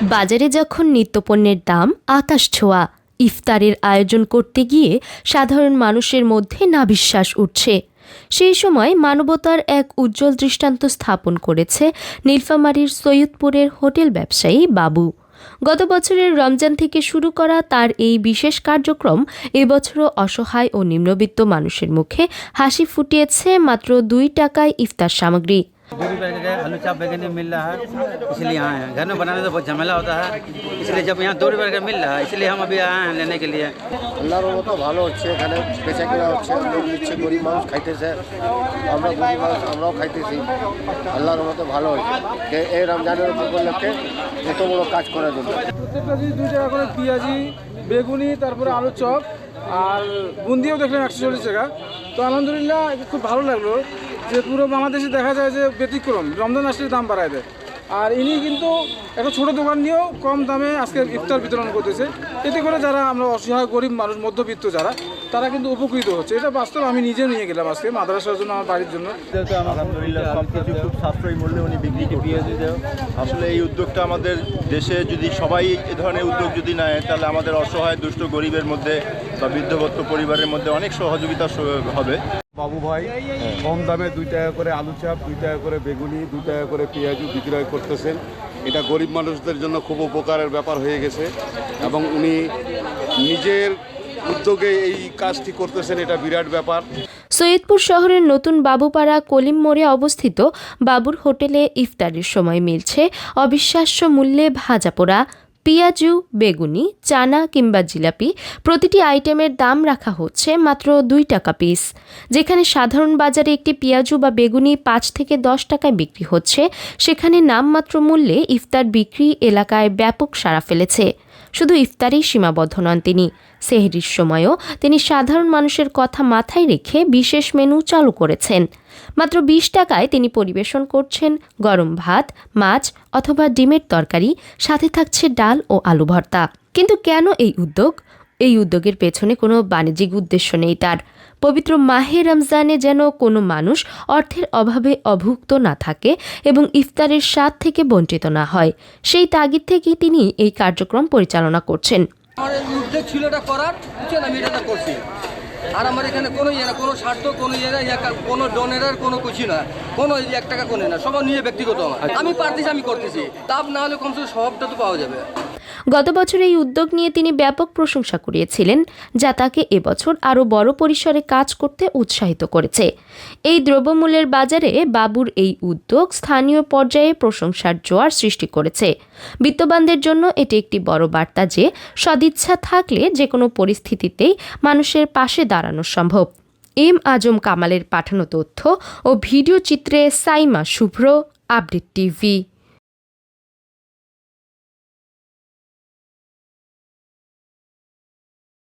বাজারে যখন নিত্যপণ্যের দাম আকাশ ছোঁয়া, ইফতারের আয়োজন করতে গিয়ে সাধারণ মানুষের মধ্যে নাভিশ্বাস উঠছে। সেই সময় মানবতার এক উজ্জ্বল দৃষ্টান্ত স্থাপন করেছে নীলফামারীর সৈয়দপুরের হোটেল ব্যবসায়ী বাবু। গত বছরের রমজান থেকে শুরু করা তার এই বিশেষ কার্যক্রম এবছরও অসহায় ও নিম্নবিত্ত মানুষের মুখে হাসি ফুটিয়েছে মাত্র 2 টাকায় ইফতার সামগ্রী। 2 रुपए का आलू चाप बैगन मिल रहा है, इसलिए यहाँ हैं। घर में बनाने तो बहुत झमेला होता है, इसलिए जब यहाँ 2 रुपए का मिल रहा है इसलिए हम अभी आए हैं लेने के लिए। আল্লাহর মতো ভালো হচ্ছে, এখানে বেচা কিনা হচ্ছে, লোক নিচ্ছে, গরিব মানুষ খাইতেছে, আমরা গরিব মানুষ আমরাও খাইতেছি। আল্লাহর মতো ভালো হচ্ছে এই রমজানের উপলক্ষে এত বড় কাজ করার জন্য। প্রত্যেকটা যদি 2 টাকা করে পেঁয়াজি, বেগুনি, তারপরে আলু চপ আর বুন্দিও দেখলাম 140 টাকা। তো আলহামদুলিল্লাহ খুব ভালো লাগলো যে পুরো বাংলাদেশে দেখা যায় যে ব্যতিক্রম রমজান আসলে দাম বাড়ায় দেয়। আর ইনি কিন্তু একটা ছোটো দোকান নিয়েও কম দামে আজকে ইফতার বিতরণ করতেছে। এতে করে যারা আমরা অসহায় গরিব মানুষ, মধ্যবিত্ত যারা, তারা কিন্তু উপকৃত হচ্ছে। এটা বাস্তব, আমি নিজে নিয়ে গেলাম আজকে মাদ্রাসার জন্য, আমার বাড়ির জন্য। আলহামদুলিল্লাহ সব কিছু খুব সাশ্রয়ী মূল্যে উনি বিক্রি করতে। আসলে এই উদ্যোগটা আমাদের দেশে যদি সবাই এ ধরনের উদ্যোগ যদি নেয় তাহলে আমাদের অসহায় দুষ্ট গরিবের মধ্যে বা বৃদ্ধবত্ত পরিবারের মধ্যে অনেক সহযোগিতা হবে। বাবু ভাই কম দামে 2 টাকা করে আলু চাপ, 2 টাকা করে বেগুনি, 2 টাকা করে পেঁয়াজু বিক্রয় করতেছেন। এটা গরিব মানুষদের জন্য খুব উপকারের ব্যাপার হয়ে গেছে এবং উনি নিজের উদ্যোগে এই কাজটি করতেছেন, এটা বিরাট ব্যাপার। সৈয়দপুর শহরের নতুন বাবুপাড়া কলিম মোড়ে অবস্থিত বাবুর হোটেলে ইফতারের সময় মিলছে অবিশ্বাস্য মূল্যে ভাজা পোড়া, পেঁয়াজু, বেগুনি, চানা কিংবা জিলাপি। প্রতিটি আইটেমের দাম রাখা হচ্ছে মাত্র 2 টাকা পিস। যেখানে সাধারণ বাজারে একটি পেঁয়াজু বা বেগুনি 5 থেকে 10 টাকায় বিক্রি হচ্ছে, সেখানে নামমাত্র মূল্যে ইফতার বিক্রি এলাকায় ব্যাপক সাড়া ফেলেছে। শুধু ইফতারেই সীমাবদ্ধ নন তিনি, সেহরির সময়ও তিনি সাধারণ মানুষের কথা মাথায় রেখে বিশেষ মেনু চালু করেছেন। মাত্র 20 টাকায় তিনি পরিবেশন করছেন গরম ভাত, মাছ অথবা ডিমের তরকারি, সাথে থাকছে ডাল ও আলু ভর্তা। কিন্তু কেন এই উদ্যোগ? এই উদ্যোগের পেছনে কোনো বাণিজ্যিক উদ্দেশ্য নেই তার। পবিত্র মাহে রমজানে যেন কোনো মানুষ অর্থের অভাবে অভুক্ত না থাকে এবং ইফতারের স্বাদ থেকে বঞ্চিত না হয়, সেই তাগিদ থেকেই তিনি এই কার্যক্রম পরিচালনা করছেন। আমার উদ্যোগ ছিল এটা করার, আমি এটা করছি। আর আমার এখানে কোনো কোনো স্বার্থ, কোনো কোনো ডোনেরার কোনো কিছু না, কোনো 1 টাকা কোনো না, সবার নিয়ে ব্যক্তিগত। আমি পারতেছি, আমি করতেছি, তাপ না হলে কমসে কম স্বভাবটা তো পাওয়া যাবে। গত বছর এই উদ্যোগ নিয়ে তিনি ব্যাপক প্রশংসা কুড়িয়েছিলেন, যা তাকে এবছর আরও বড় পরিসরে কাজ করতে উৎসাহিত করেছে। এই দ্রব্যমূল্যের বাজারে বাবুর এই উদ্যোগ স্থানীয় পর্যায়ে প্রশংসার জোয়ার সৃষ্টি করেছে। বিত্তবানদের জন্য এটি একটি বড় বার্তা যে সদিচ্ছা থাকলে যে কোনো পরিস্থিতিতেই মানুষের পাশে দাঁড়ানো সম্ভব। এম আজম কামালের পাঠানো তথ্য ও ভিডিও চিত্রে সাইমা শুভ্র, আপডেট টিভি।